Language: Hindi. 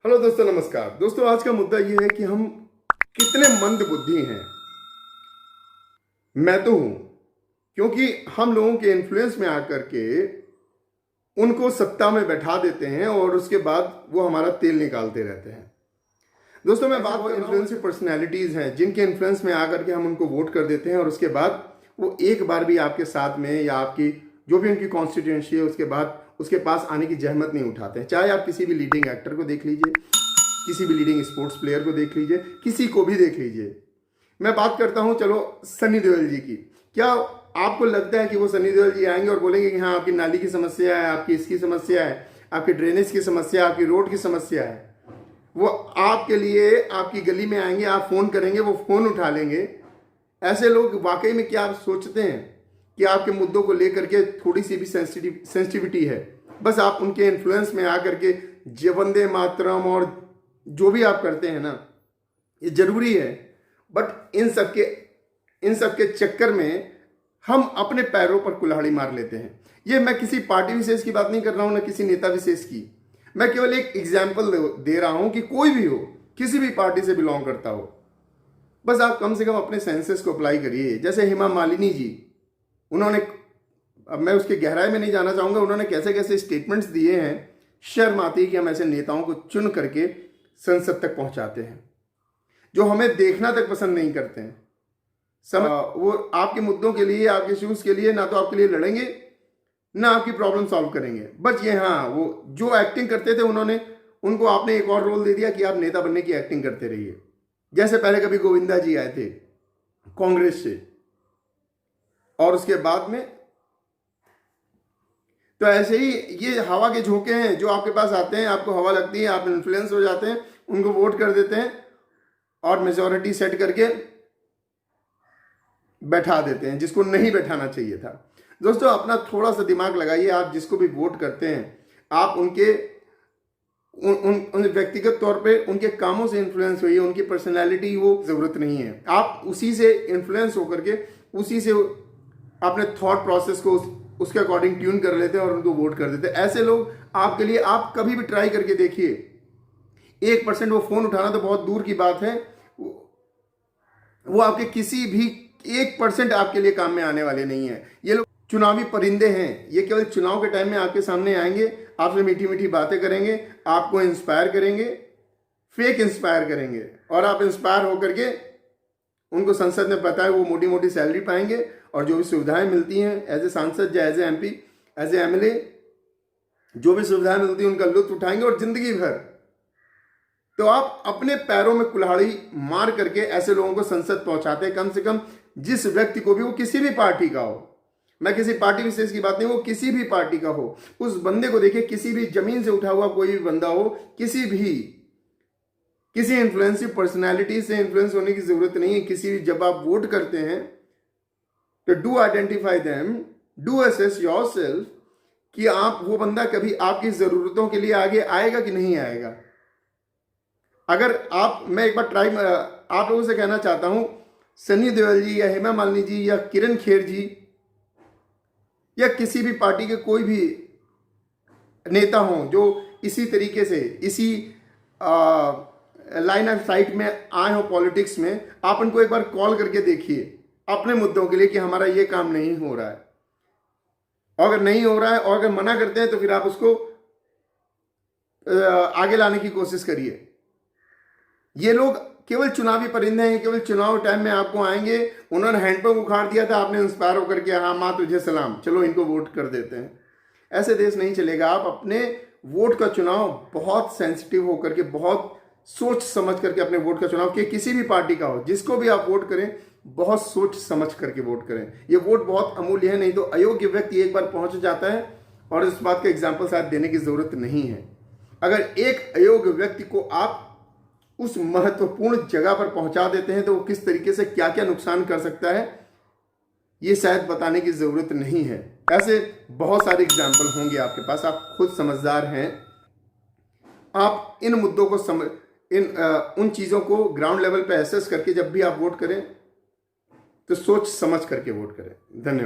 हेलो दोस्तों, नमस्कार दोस्तों। आज का मुद्दा यह है कि हम कितने मंद बुद्धि हैं। मैं तो हूं, क्योंकि हम लोगों के इन्फ्लुएंस में आकर के उनको सत्ता में बैठा देते हैं और उसके बाद वो हमारा तेल निकालते रहते हैं। दोस्तों, मैं बात कर इन्फ्लुएंसिव पर्सनैलिटीज हैं जिनके इन्फ्लुएंस में आकर के हम उनको वोट कर देते हैं और उसके बाद वो एक बार भी आपके साथ में या आपकी जो भी उनकी कॉन्स्टिट्यूंसी है उसके बाद उसके पास आने की जहमत नहीं उठाते हैं। चाहे आप किसी भी लीडिंग एक्टर को देख लीजिए, किसी भी लीडिंग स्पोर्ट्स प्लेयर को देख लीजिए, किसी को भी देख लीजिए। मैं बात करता हूं चलो सनी देओल जी की। क्या आपको लगता है कि वो सनी देओल जी आएंगे और बोलेंगे कि हाँ आपकी नाली की समस्या है, आपकी इसकी समस्या है, आपकी ड्रेनेज की समस्या, आपकी रोड की समस्या है? वो आपके लिए आपकी गली में आएंगे, आप फोन करेंगे, वो फोन उठा लेंगे? ऐसे लोग वाकई में क्या आप सोचते हैं कि आपके मुद्दों को लेकर के थोड़ी सी भी सेंसिटिविटी है? बस आप उनके इन्फ्लुएंस में आकर के वंदे मातरम और जो भी आप करते हैं ना, ये जरूरी है। बट इन सबके चक्कर में हम अपने पैरों पर कुल्हाड़ी मार लेते हैं। ये मैं किसी पार्टी विशेष की बात नहीं कर रहा हूं, ना किसी नेता विशेष की। मैं केवल एक एग्जाम्पल दे रहा हूं कि कोई भी हो, किसी भी पार्टी से बिलोंग करता हो, बस आप कम से कम अपने सेंसेस को अप्लाई करिए। जैसे हेमा मालिनी जी, उन्होंने, अब मैं उसके गहराई में नहीं जाना चाहूंगा, उन्होंने कैसे कैसे स्टेटमेंट्स दिए हैं। शर्म आती है कि हम ऐसे नेताओं को चुन करके संसद तक पहुंचाते हैं जो हमें देखना तक पसंद नहीं करते हैं। वो आपके मुद्दों के लिए, आपके इश्यूज के लिए ना तो आपके लिए लड़ेंगे, ना आपकी प्रॉब्लम सॉल्व करेंगे। बस ये, हाँ, वो जो एक्टिंग करते थे उनको आपने एक और रोल दे दिया कि आप नेता बनने की एक्टिंग करते रहिए। जैसे पहले कभी गोविंदा जी आए थे कांग्रेस से, और उसके बाद में तो ऐसे ही ये हवा के झोंके हैं जो आपके पास आते हैं, आपको हवा लगती है, आप इन्फ्लुएंस हो जाते हैं, उनको वोट कर देते हैं और मेजॉरिटी सेट करके बैठा देते हैं जिसको नहीं बैठाना चाहिए था। दोस्तों, अपना थोड़ा सा दिमाग लगाइए। आप जिसको भी वोट करते हैं, आप उनके उन व्यक्तिगत तौर पे उनके कामों से इन्फ्लुएंस होइए, उनकी पर्सनैलिटी वो जरूरत नहीं है। आप उसी से इन्फ्लुएंस होकर के उसी से अपने थॉट प्रोसेस को उसके अकॉर्डिंग ट्यून कर लेते हैं और उनको वोट कर देते हैं। ऐसे लोग आपके लिए, आप कभी भी ट्राई करके देखिए, 1% वो फोन उठाना तो बहुत दूर की बात है, वो आपके किसी भी 1% आपके लिए काम में आने वाले नहीं है। ये लोग चुनावी परिंदे हैं। ये केवल चुनाव के टाइम में आपके सामने आएंगे, आपसे मीठी मीठी बातें करेंगे, आपको इंस्पायर करेंगे, फेक इंस्पायर करेंगे, और आप इंस्पायर होकर के उनको संसद में पता है वो मोटी मोटी सैलरी पाएंगे और जो भी सुविधाएं मिलती हैं एज ए सांसद या as a MP, as a MLA, जो भी सुविधाएं मिलती हैं उनका लुत्फ उठाएंगे और जिंदगी भर। तो आप अपने पैरों में कुल्हाड़ी मार करके ऐसे लोगों को संसद पहुंचाते हैं। कम से कम जिस व्यक्ति को भी, वो किसी भी पार्टी का हो, मैं किसी पार्टी विशेष की बात नहीं, वो किसी भी पार्टी का हो, उस बंदे को देखिए, किसी भी जमीन से उठा हुआ कोई भी बंदा हो, किसी इन्फ्लुएंसिव पर्सनैलिटी से इन्फ्लुएंस होने की जरूरत नहीं है। किसी भी, जब आप वोट करते हैं तो do identify them, do assess yourself कि आप, वो बंदा कभी आपकी जरूरतों के लिए आगे आएगा कि नहीं आएगा। अगर आप, मैं एक बार आप लोगों से कहना चाहता हूं, सनी देओल जी या हेमा मालिनी जी या किरण खेर जी या किसी भी पार्टी के कोई भी नेता हों जो इसी तरीके से, इसी लाइन ऑफ साइट में आए हो पॉलिटिक्स में, आप उनको एक बार कॉल करके देखिए अपने मुद्दों के लिए कि हमारा ये काम नहीं हो रहा है। और अगर नहीं हो रहा है और अगर मना करते हैं तो फिर आप उसको आगे लाने की कोशिश करिए। ये लोग केवल चुनावी परिंदे हैं, केवल चुनाव टाइम में आपको आएंगे। उन्होंने हैंडपंप उखाड़ दिया था, आपने इंस्पायर होकर के, हाँ माँ तुझे सलाम, चलो इनको वोट कर देते हैं। ऐसे देश नहीं चलेगा। आप अपने वोट का चुनाव बहुत सेंसिटिव होकर के, बहुत सोच समझ करके अपने वोट का चुनाव, कि किसी भी पार्टी का हो, जिसको भी आप वोट करें, बहुत सोच समझ करके वोट करें। ये वोट बहुत अमूल्य है, नहीं तो अयोग्य व्यक्ति एक बार पहुंच जाता है और इस बात का एग्जाम्पल शायद देने की जरूरत नहीं है। अगर एक अयोग्य व्यक्ति को आप उस महत्वपूर्ण जगह पर पहुंचा देते हैं तो वो किस तरीके से क्या क्या नुकसान कर सकता है, ये शायद बताने की जरूरत नहीं है। ऐसे बहुत सारे एग्जाम्पल होंगे आपके पास, आप खुद समझदार हैं। आप इन मुद्दों को उन चीजों को ग्राउंड लेवल पे एसेस करके जब भी आप वोट करें तो सोच समझ करके वोट करें। धन्यवाद।